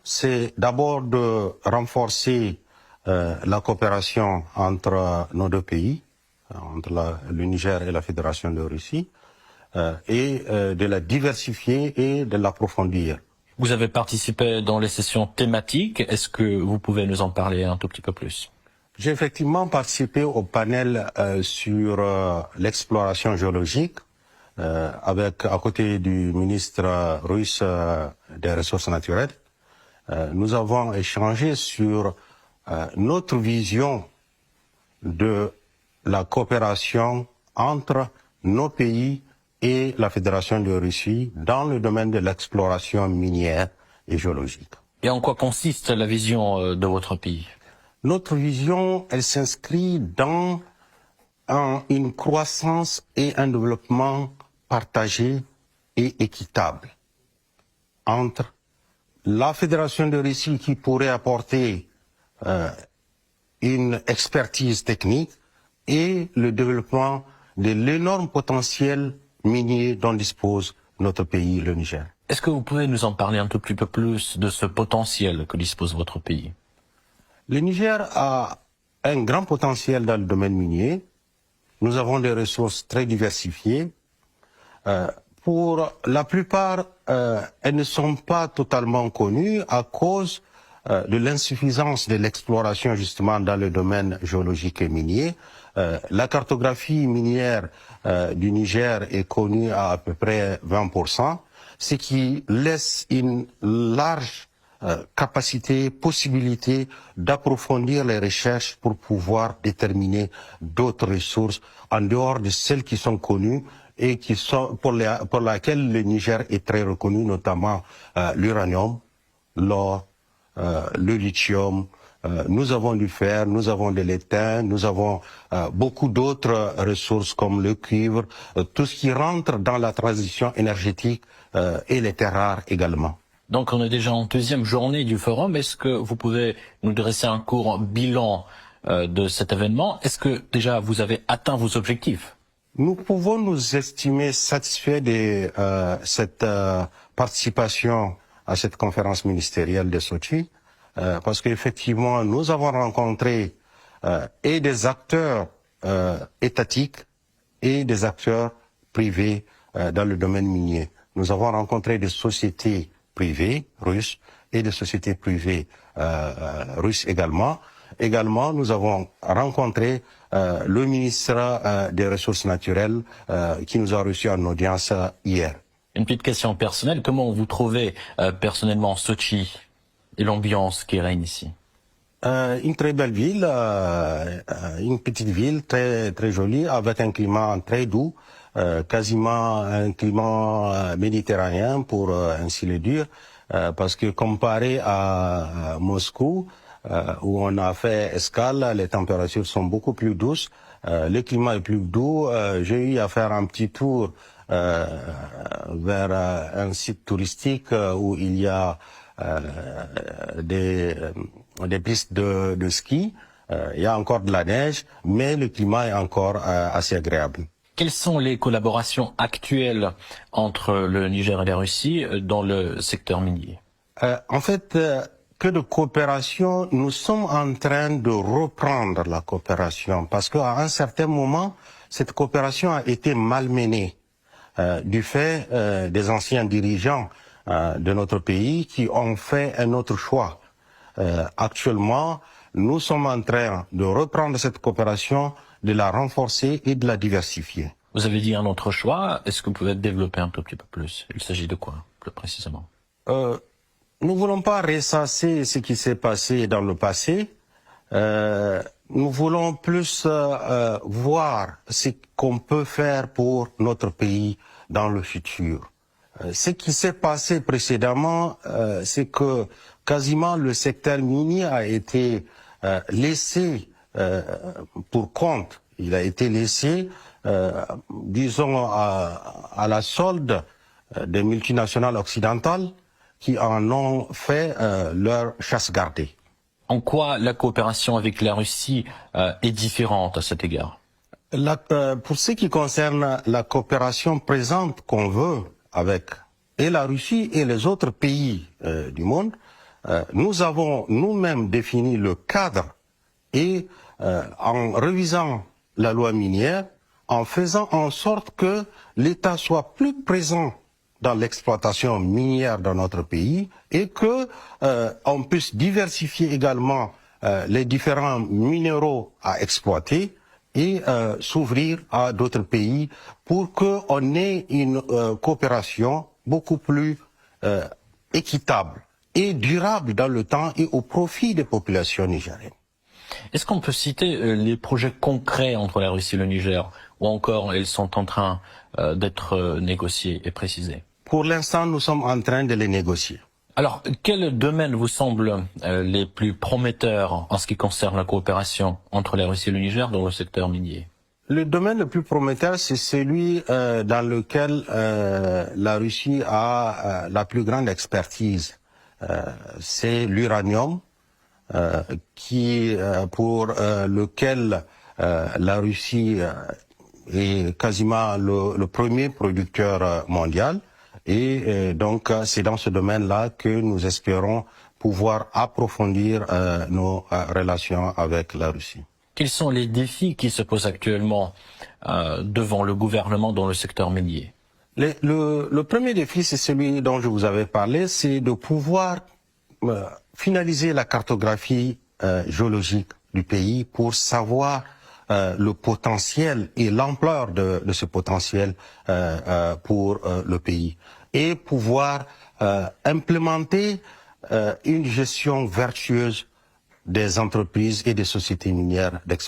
c'est d'abord de renforcer la coopération entre nos deux pays, entre le Niger et la Fédération de Russie, et de la diversifier et de l'approfondir. Vous avez participé dans les sessions thématiques. Est-ce que vous pouvez nous en parler un tout petit peu plus? J'ai effectivement participé au panel sur l'exploration géologique, à côté du ministre russe des Ressources naturelles. Nous avons échangé sur notre vision de la coopération entre nos pays et la Fédération de Russie dans le domaine de l'exploration minière et géologique. Et en quoi consiste la vision de votre pays? Notre vision, elle s'inscrit dans une croissance et un développement partagé et équitable entre la Fédération de Russie qui pourrait apporter une expertise technique et le développement de l'énorme potentiel minier dont dispose notre pays, le Niger. Est-ce que vous pouvez nous en parler un tout petit peu plus de ce potentiel que dispose votre pays? Le Niger a un grand potentiel dans le domaine minier. Nous avons des ressources très diversifiées. Pour la plupart, elles ne sont pas totalement connues à cause de l'insuffisance de l'exploration justement dans le domaine géologique et minier. La cartographie minière du Niger est connue à peu près 20%, ce qui laisse une large capacité, possibilité d'approfondir les recherches pour pouvoir déterminer d'autres ressources en dehors de celles qui sont connues et qui sont pour laquelle le Niger est très reconnu, notamment l'uranium, l'or, le lithium. Nous avons du fer, nous avons de l'étain, nous avons beaucoup d'autres ressources comme le cuivre, tout ce qui rentre dans la transition énergétique et les terres rares également. Donc on est déjà en deuxième journée du forum. Est-ce que vous pouvez nous dresser un court bilan de cet événement? Est-ce que déjà vous avez atteint vos objectifs? Nous pouvons nous estimer satisfaits de cette participation à cette conférence ministérielle de Sochi, parce qu'effectivement nous avons rencontré et des acteurs étatiques et des acteurs privés dans le domaine minier. Nous avons rencontré des sociétés privées russes et des sociétés privées russes également. Également, nous avons rencontré le ministre des Ressources naturelles qui nous a reçus en audience hier. Une petite question personnelle, comment vous trouvez personnellement Sochi et l'ambiance qui règne ici? Une très belle ville, une petite ville très très jolie avec un climat très doux, quasiment un climat méditerranéen pour ainsi le dire, parce que comparé à Moscou, où on a fait escale, les températures sont beaucoup plus douces, le climat est plus doux. J'ai eu à faire un petit tour vers un site touristique où il y a des pistes de ski. Il y a encore de la neige, mais le climat est encore assez agréable. Quelles sont les collaborations actuelles entre le Niger et la Russie dans le secteur minier? En fait, que de coopération, nous sommes en train de reprendre la coopération parce qu'à un certain moment, cette coopération a été malmenée du fait des anciens dirigeants de notre pays qui ont fait un autre choix. Actuellement, nous sommes en train de reprendre cette coopération, de la renforcer et de la diversifier. Vous avez dit un autre choix, est-ce que vous pouvez développer un tout petit peu plus? Il s'agit de quoi, plus précisément? Nous ne voulons pas ressasser ce qui s'est passé dans le passé. Nous voulons plus voir ce qu'on peut faire pour notre pays dans le futur. Ce qui s'est passé précédemment, c'est que quasiment le secteur minier a été laissé pour compte. Il a été laissé, disons, à la solde des multinationales occidentales qui en ont fait leur chasse gardée. En quoi la coopération avec la Russie est différente à cet égard? Pour ce qui concerne la coopération présente qu'on veut avec et la Russie et les autres pays du monde, nous avons nous-mêmes défini le cadre et en révisant la loi minière, en faisant en sorte que l'État soit plus présent dans l'exploitation minière dans notre pays et que on puisse diversifier également les différents minéraux à exploiter et s'ouvrir à d'autres pays pour qu'on ait une coopération beaucoup plus équitable et durable dans le temps et au profit des populations nigériennes. Est-ce qu'on peut citer les projets concrets entre la Russie et le Niger, ou encore ils sont en train d'être négociés et précisés? Pour l'instant, nous sommes en train de les négocier. Alors, quels domaines vous semblent les plus prometteurs en ce qui concerne la coopération entre la Russie et le Niger dans le secteur minier? Le domaine le plus prometteur, c'est celui dans lequel la Russie a la plus grande expertise. C'est l'uranium, pour lequel la Russie est quasiment le premier producteur mondial. Et donc, c'est dans ce domaine-là que nous espérons pouvoir approfondir nos relations avec la Russie. Quels sont les défis qui se posent actuellement devant le gouvernement dans le secteur minier? Le premier défi, c'est celui dont je vous avais parlé, c'est de pouvoir finaliser la cartographie géologique du pays pour savoir le potentiel et l'ampleur de ce potentiel pour le pays et pouvoir implémenter une gestion vertueuse des entreprises et des sociétés minières d'exploitation.